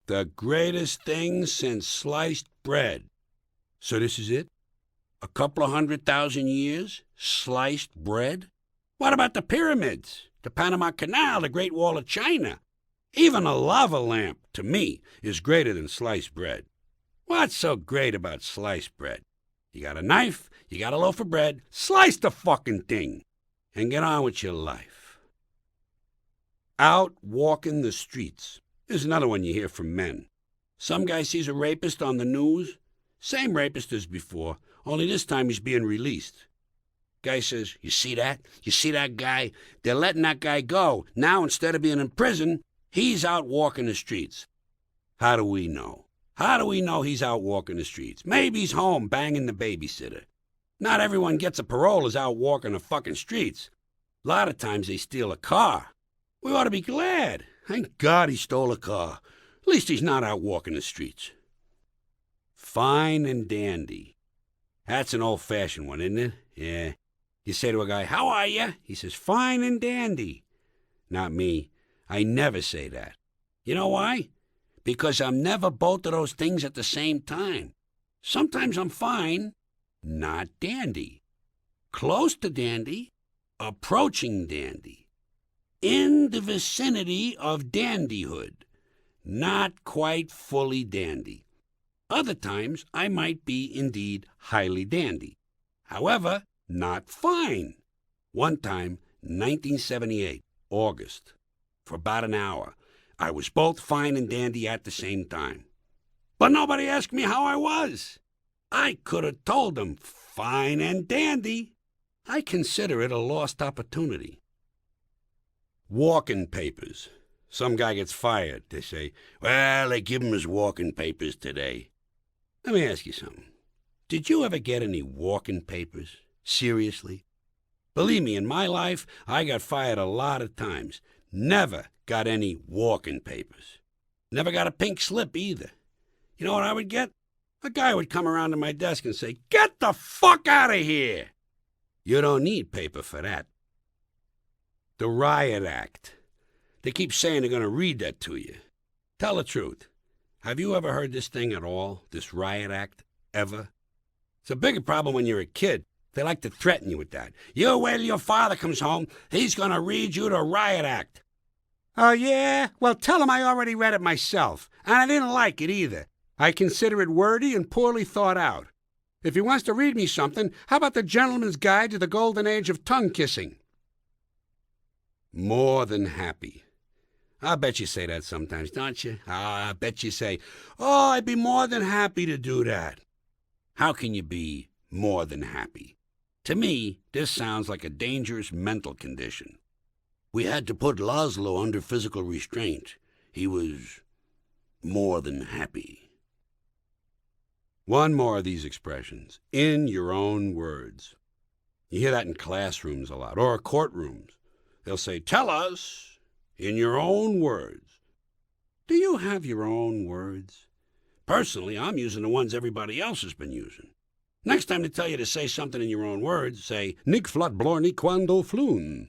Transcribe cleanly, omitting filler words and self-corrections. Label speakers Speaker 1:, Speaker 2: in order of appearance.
Speaker 1: The greatest thing since sliced bread. So this is it? A couple of 100,000 years? Sliced bread? What about the pyramids, the Panama Canal, the Great Wall of China? Even a lava lamp, to me, is greater than sliced bread. What's so great about sliced bread? You got a knife, you got a loaf of bread, slice the fucking thing, and get on with your life. Out walking the streets. Here's another one you hear from men. Some guy sees a rapist on the news. Same rapist as before, only this time he's being released. Guy says, you see that? You see that guy? They're letting that guy go. Now, instead of being in prison, he's out walking the streets. How do we know? How do we know he's out walking the streets? Maybe he's home banging the babysitter. Not everyone gets a parole is out walking the fucking streets. A lot of times they steal a car. We ought to be glad. Thank God he stole a car. At least he's not out walking the streets. Fine and dandy. That's an old-fashioned one, isn't it? Yeah. You say to a guy, how are you? He says, fine and dandy. Not me. I never say that. You know why? Because I'm never both of those things at the same time. Sometimes I'm fine, not dandy. Close to dandy, approaching dandy. In the vicinity of dandyhood, not quite fully dandy. Other times I might be indeed highly dandy. However, not fine. One time, 1978, August, for about an hour, I was both fine and dandy at the same time. But nobody asked me how I was. I could have told them, fine and dandy. I consider it a lost opportunity. Walking papers. Some guy gets fired. They say, well, they give him his walking papers today. Let me ask you something. Did you ever get any walking papers? Seriously? Believe me, in my life, I got fired a lot of times. Never got any walking papers. Never got a pink slip either. You know what I would get? A guy would come around to my desk and say, get the fuck out of here! You don't need paper for that. The Riot Act. They keep saying they're going to read that to you. Tell the truth. Have you ever heard this thing at all, this Riot Act, ever? It's a bigger problem when you're a kid. They like to threaten you with that. You wait till your father comes home. He's going to read you the Riot Act. Oh, yeah? Well, tell him I already read it myself, and I didn't like it either. I consider it wordy and poorly thought out. If he wants to read me something, how about the Gentleman's Guide to the Golden Age of Tongue Kissing? More than happy. I bet you say that sometimes, don't you? I bet you say, oh, I'd be more than happy to do that. How can you be more than happy? To me, this sounds like a dangerous mental condition. We had to put Laszlo under physical restraint. He was more than happy. One more of these expressions, in your own words. You hear that in classrooms a lot, or courtrooms. They'll say, tell us in your own words. Do you have your own words? Personally, I'm using the ones everybody else has been using. Next time they tell you to say something in your own words, say, Nig flat blorni quando flun.